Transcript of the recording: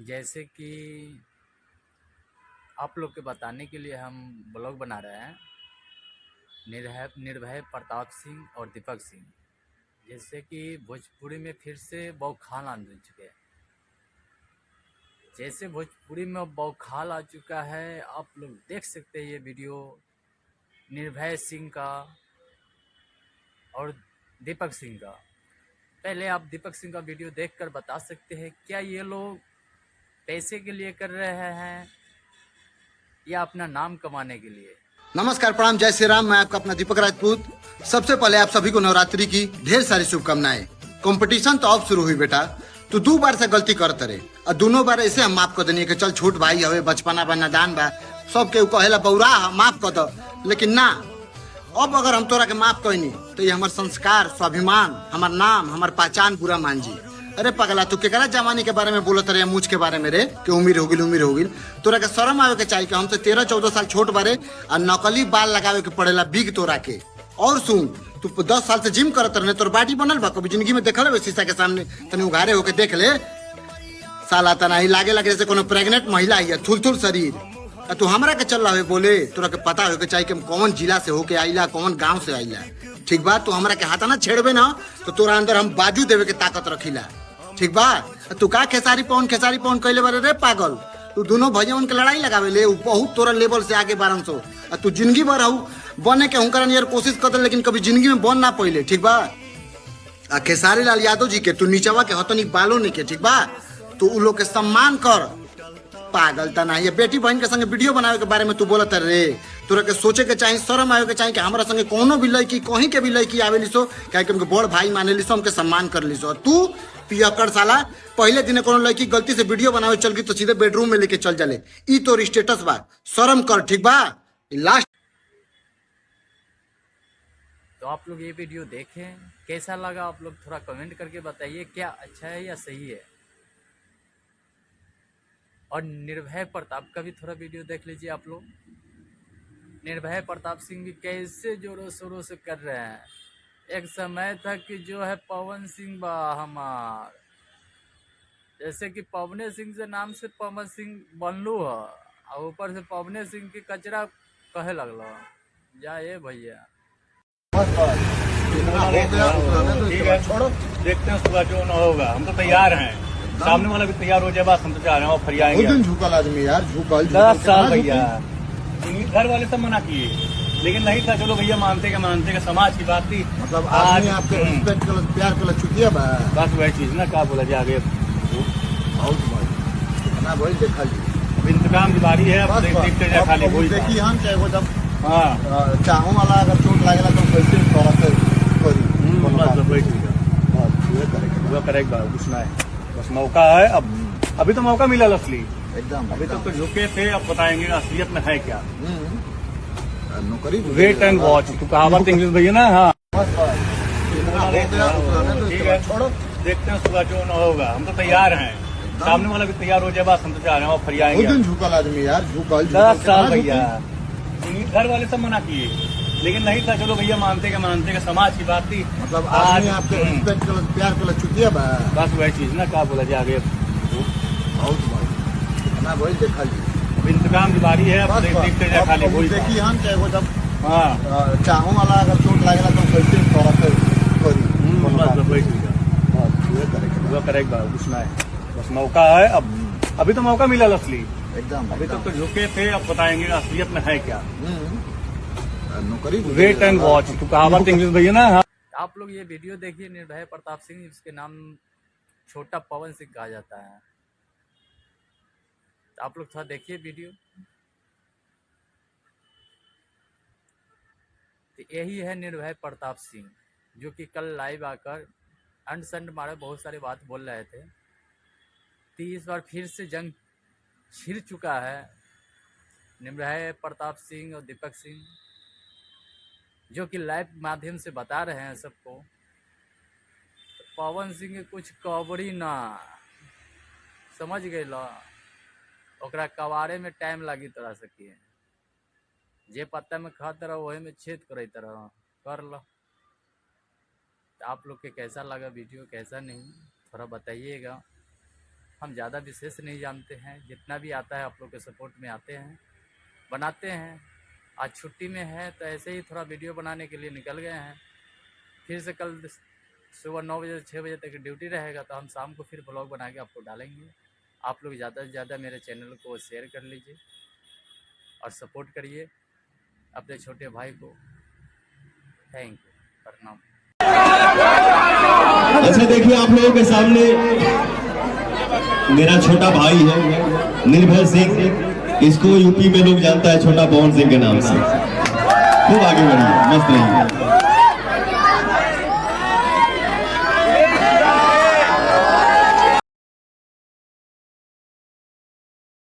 जैसे कि आप लोग के बताने के लिए हम ब्लॉग बना रहे हैं निर्भय निर्भय प्रताप सिंह और दीपक सिंह। जैसे कि भोजपुरी में फिर से बौखाल आ चुके हैं। जैसे भोजपुरी में बौखाल आ चुका है, आप लोग देख सकते हैं ये वीडियो निर्भय सिंह का और दीपक सिंह का। पहले आप दीपक सिंह का वीडियो देखकर बता सकते हैं क्या ये लोग पैसे के लिए कर रहे हैं या अपना नाम कमाने के लिए। नमस्कार, प्रणाम, जय श्री राम। मैं आपका अपना दीपक राजपूत। सबसे पहले आप सभी को नवरात्रि की ढेर सारी शुभकामनाएं। कंपटीशन तो अब शुरू हुई बेटा। तू 2 बार से गलती करते रहे और दोनों बार ऐसे हम माफ कर देनी कि चल छोट भाई हवे, बचपना बा, नादान बा, सबके कहेला बौरा माफ कर दो। लेकिन ना, अब अगर हम तोरा के माफ कईनी तो ये हमार संस्कार, स्वाभिमान, हमार नाम, हमार पहचान पूरा मान जी। अरे पगला, तू केकरा जमाने के बारे में बोलत रहे, मुझ के बारे में रे कि उम्र हो गिल। तोरा के शर्म आवे के चाहिए कि हमसे 13-14 साल छोट बारे और नकली बाल लगावे के पड़ेला बिग तोरा के। और सुन, तू 10 साल से जिम करत रहे, तोर बॉडी बनल बा? कभी जिंदगी में देखल शीशा के सामने तनी उघारे होके देख ले। साला तना ही लागे जैसे कोनो प्रेग्नेंट महिला ही है, थुल शरीर। तू हमरा के चल रहा है बोले, तोरा के पता हो के चाहिए कि हम कौन जिला से होके आइला, कौन गांव से आइला। ठीक बा? तू हमरा के हाथ ना छेड़बे ना तो तोरा अंदर हम बाजू देवे के ताकत रखीला। ठीक बा? तू का खेसारी पौन कहले बारे रे पागल। तू दोनों भैया उनके लड़ाई लगावे ले, बहुत तोरा लेवल से आगे 1200। तू जिंदगी भर हूँ बने के हुनकर यार कोशिश कर, लेकिन कभी जिंदगी में बन ना पहिले। ठीक बा? खेसारी लाल यादव जी के तू नीचवा के हतनी बालो नहीं के। ठीक बा? तू उ लोग के सम्मान कर। पागल तना ये बेटी बहन के संगे वीडियो बनावे के बारे में तू बोलत रे। तोरा के सोचे के चाहिए, शर्म आवे के चाहिए कि हमरा संगे कोनो भी लड़की, कहीं के भी लड़की आवे लिसो, काहे कि हमके बड़ भाई माने लिसो, हमके सम्मान कर लिसो। तू पियकर साला पहले दिन कोनो लड़की गलती से वीडियो बनावे चल गई तो सीधे बेडरूम में लेके चल जाले। ई तोर स्टेटस बा, शर्म कर। ठीक बा? लास्ट तो आप लोग ये वीडियो देखें, कैसा लगा आप लोग थोड़ा कमेंट करके बताइए, क्या अच्छा है या सही है। और निर्भय प्रताप का भी थोड़ा वीडियो देख लीजिए आप लोग। निर्भय प्रताप सिंह भी कैसे जोरों शोरों से कर रहे हैं। एक समय था कि जो है पवन सिंह बा हमार, जैसे कि पवने सिंह से नाम से पवन सिंह बनलू है और ऊपर से पवने सिंह की कचरा कहे लगल। जा ये भैया, ठीक है, छोड़ो, देखते हैं सुबह जो ना होगा। हम तो तैयार हैं, सामने वाला भी तैयार हो जाए, बस हम तो जा रहे हैं और फरियाएंगे। झुकल आदमी यार, झुकल 10 साल भैया, घर वाले सब मना किए, लेकिन नहीं था। चलो भैया, मानते के समाज की बात थी। मतलब आज आपके रिस्पेक्ट कर, प्यार कर चुकी है बस वही चीज ना, क्या बोला जाए आगे। ना भाई देखा जी, अब इंतकाम की बारी है, अब देखते जाए खाली वही। देखिए हम चाहे वो जब हाँ चाहूँ वाला अगर चोट लागेला तो कैसे थोड़ा सा करी बस वही चीज है, करेक्ट बात कुछ ना है, बस मौका है। अब अभी तो मौका मिला असली, एकदम। अभी तक तो झुके थे, अब बताएंगे असलियत में है क्या। नौकरी वेट एंड वॉच, तू कहावत इंग्लिश भैया ना। हाँ ठीक है, छोड़ो, देखते हैं सुबह जो ना होगा। हम तो तैयार हैं, सामने वाला भी तैयार हो जाए, बस हम तो जा रहे हैं और फरियाएंगे। झुकल आदमी यार, झुकल 10 साल भैया, घर वाले सब मना किए, लेकिन नहीं था। चलो भैया, मानते के समाज की बात थी। मतलब आज आपके रिस्पेक्ट कर, प्यार कर चुकी है बस वही चीज ना, क्या बोला जाए आगे। ना भाई देखा जी, अब इंतकाम की बारी है, अब देखते जाए खाली वही। देखिए हम चाहे वो जब हाँ चाहूँ वाला अगर चोट लागेला तो कैसे थोड़ा सा करी बस वही चीज है, करेक्ट बात कुछ ना है, बस मौका है। अब अभी तो मौका मिला असली, एकदम। अभी तक तो झुके थे, अब बताएंगे असलियत में है क्या। नौकरी वेट एंड वॉच, तू कहावत इंग्लिश भैया ना। हाँ आप लोग ये वीडियो देखिए निर्भय प्रताप सिंह, इसके नाम छोटा पवन सिंह कहा जाता है। तो आप लोग थोड़ा देखिए वीडियो। तो यही है निर्भय प्रताप सिंह, जो कि कल लाइव आकर अंड संड मारे बहुत सारी बात बोल रहे थे। तो इस बार फिर से जंग छिड़ चुका है निर्भय प्रताप सिंह और दीपक सिंह, जो कि लाइव माध्यम से बता रहे हैं सबको। तो पवन सिंह के कुछ कवड़ी ना समझ गए ला, ओकरा कवारे में टाइम लगी तरह सकी, जे पत्ता में खात रहो वही में छेद करे तरह कर लो। तो आप लोग के कैसा लगा वीडियो, कैसा नहीं, थोड़ा बताइएगा। हम ज़्यादा विशेष नहीं जानते हैं, जितना भी आता है आप लोग के सपोर्ट में आते हैं, बनाते हैं। आज छुट्टी में है तो ऐसे ही थोड़ा वीडियो बनाने के लिए निकल गए हैं। फिर से कल सुबह 9 बजे से 6 बजे तक ड्यूटी रहेगा, तो हम शाम को फिर ब्लॉग बना के आपको डालेंगे। आप लोग ज़्यादा से ज़्यादा मेरे चैनल को शेयर कर लीजिए और सपोर्ट करिए अपने छोटे भाई को। थैंक यू, प्रणाम। अच्छा देखिए, आप लोगों के सामने मेरा छोटा भाई है निर्भय सिंह। इसको यूपी में लोग जानता है छोटा पवन सिंह के नाम से। खूब आगे बढ़िए, मस्त रहिए।